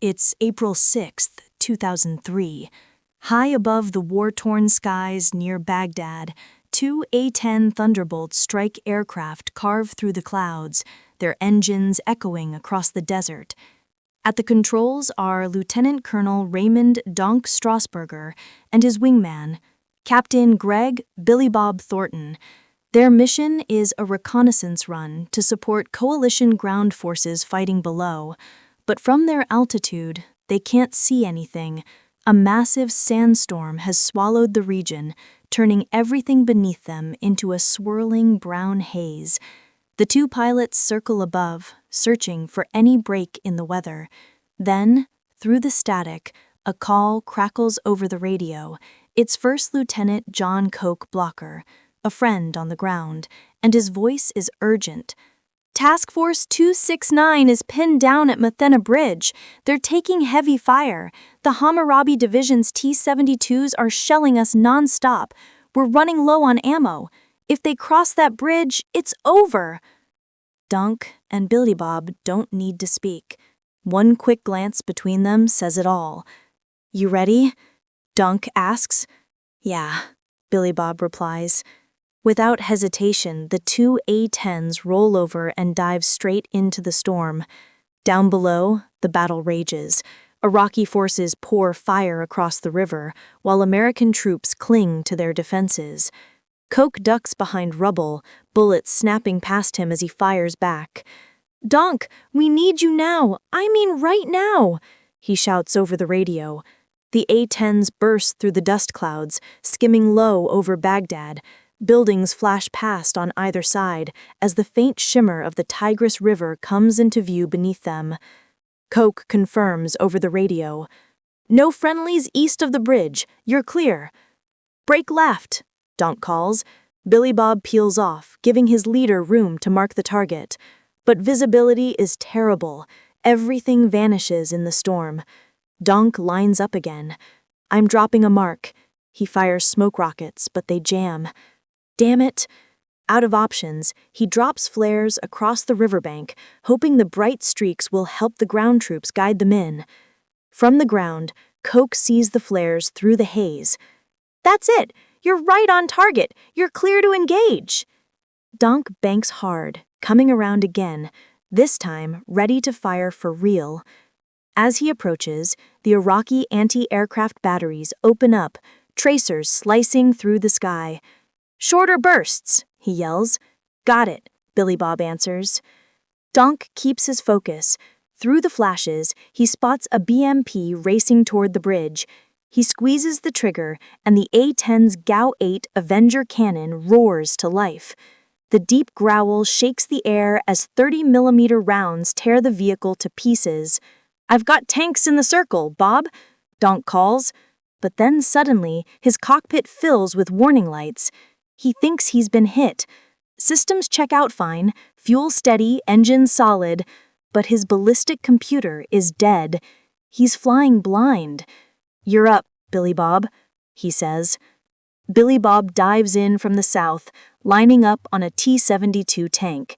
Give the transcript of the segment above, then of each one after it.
It's April 6th, 2003. High above the war-torn skies near Baghdad, two A-10 Thunderbolts strike aircraft carve through the clouds, their engines echoing across the desert. At the controls are Lieutenant Colonel Raymond Donk Strasburger and his wingman, Captain Greg Billy Bob Thornton. Their mission is a reconnaissance run to support coalition ground forces fighting below. But from their altitude, they can't see anything. A massive sandstorm has swallowed the region, turning everything beneath them into a swirling brown haze. The two pilots circle above, searching for any break in the weather. Then, through the static, a call crackles over the radio. It's First Lieutenant John Coke Blocker, a friend on the ground, and his voice is urgent. Task Force 269 is pinned down at Muthanna Bridge. They're taking heavy fire. The Hammurabi Division's T-72s are shelling us non-stop. We're running low on ammo. If they cross that bridge, it's over. Donk and Billy Bob don't need to speak. One quick glance between them says it all. You ready? Donk asks. Yeah, Billy Bob replies. Without hesitation, the two A-10s roll over and dive straight into the storm. Down below, the battle rages. Iraqi forces pour fire across the river, while American troops cling to their defenses. Coke ducks behind rubble, bullets snapping past him as he fires back. "Donk, we need you now! I mean right now!" he shouts over the radio. The A-10s burst through the dust clouds, skimming low over Baghdad. Buildings flash past on either side as the faint shimmer of the Tigris River comes into view beneath them. Coke confirms over the radio. "No friendlies east of the bridge. You're clear." "Break left," Donk calls. Billy Bob peels off, giving his leader room to mark the target. But visibility is terrible. Everything vanishes in the storm. Donk lines up again. "I'm dropping a mark." He fires smoke rockets, but they jam. Damn it! Out of options, he drops flares across the riverbank, hoping the bright streaks will help the ground troops guide them in. From the ground, Coke sees the flares through the haze. "That's it! You're right on target! You're clear to engage!" Donk banks hard, coming around again, this time ready to fire for real. As he approaches, the Iraqi anti-aircraft batteries open up, tracers slicing through the sky. "Shorter bursts," he yells. "Got it," Billy Bob answers. Donk keeps his focus. Through the flashes, he spots a BMP racing toward the bridge. He squeezes the trigger, and the A-10's GAU-8 Avenger cannon roars to life. The deep growl shakes the air as 30mm rounds tear the vehicle to pieces. "I've got tanks in the circle, Bob," Donk calls. But then suddenly, his cockpit fills with warning lights. He thinks he's been hit. Systems check out fine, fuel steady, engine solid, but his ballistic computer is dead. He's flying blind. "You're up, Billy Bob," he says. Billy Bob dives in from the south, lining up on a T-72 tank.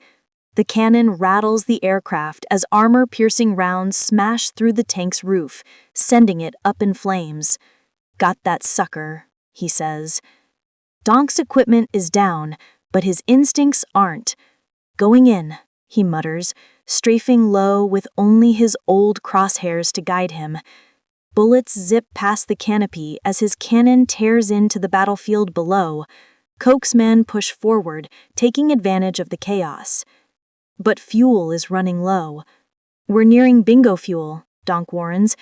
The cannon rattles the aircraft as armor-piercing rounds smash through the tank's roof, sending it up in flames. "Got that sucker," he says. Donk's equipment is down, but his instincts aren't. "Going in," he mutters, strafing low with only his old crosshairs to guide him. Bullets zip past the canopy as his cannon tears into the battlefield below. Coke's men push forward, taking advantage of the chaos. But fuel is running low. "We're nearing bingo fuel," Donk warns.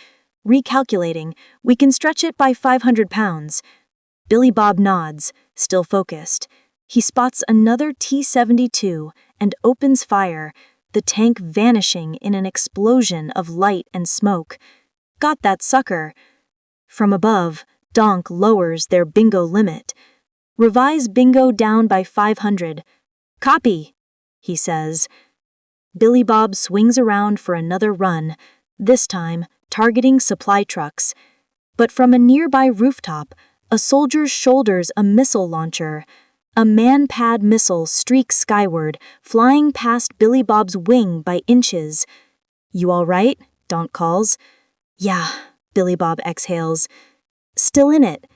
"Recalculating, we can stretch it by 500 pounds. Billy Bob nods, still focused. He spots another T-72 and opens fire, the tank vanishing in an explosion of light and smoke. "Got that sucker." From above, Donk lowers their bingo limit. "Revise bingo down by 500. "Copy," he says. Billy Bob swings around for another run, this time targeting supply trucks. But from a nearby rooftop, a soldier shoulders a missile launcher. A MANPAD missile streaks skyward, flying past Billy Bob's wing by inches. "You all right?" Donk calls. Yeah, Billy Bob exhales. Still in it.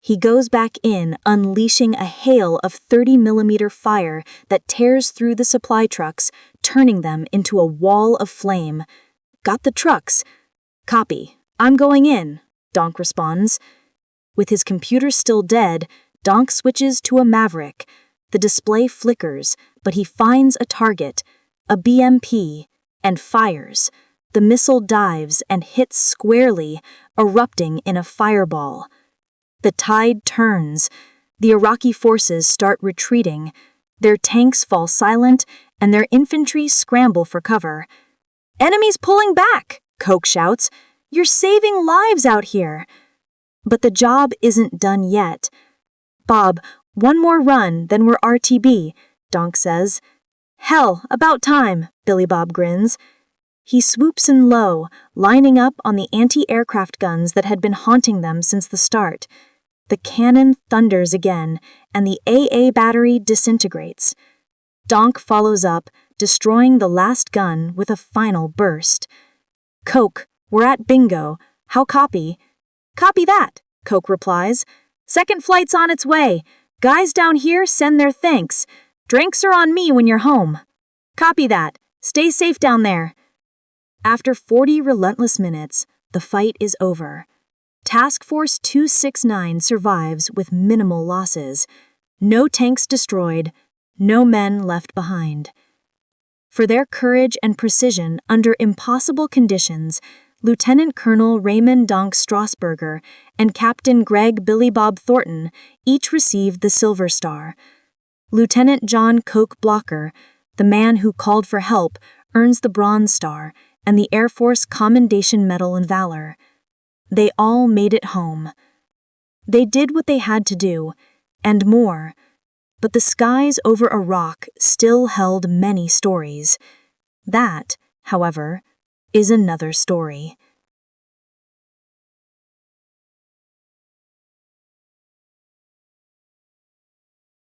He goes back in, unleashing a hail of 30mm fire that tears through the supply trucks, turning them into a wall of flame. Got the trucks. Copy. I'm going in, Donk responds. With his computer still dead, Donk switches to a Maverick. The display flickers, but he finds a target, a BMP, and fires. The missile dives and hits squarely, erupting in a fireball. The tide turns. The Iraqi forces start retreating. Their tanks fall silent, and their infantry scramble for cover. "Enemies pulling back!" Coke shouts. "You're saving lives out here!" But the job isn't done yet. "Bob, one more run, then we're RTB," Donk says. "Hell, about time," Billy Bob grins. He swoops in low, lining up on the anti-aircraft guns that had been haunting them since the start. The cannon thunders again, and the AA battery disintegrates. Donk follows up, destroying the last gun with a final burst. "Coke, we're at bingo. How copy?" "Copy that," Coke replies. "Second flight's on its way. Guys down here send their thanks. Drinks are on me when you're home." "Copy that. Stay safe down there." After 40 relentless minutes, the fight is over. Task Force 269 survives with minimal losses. No tanks destroyed, no men left behind. For their courage and precision under impossible conditions, Lieutenant Colonel Raymond Donk Strasburger and Captain Greg Billy Bob Thornton each received the Silver Star. Lieutenant John Coke Blocker, the man who called for help, earns the Bronze Star and the Air Force Commendation Medal in Valor. They all made it home. They did what they had to do, and more, but the skies over Iraq still held many stories. That, however, is another story.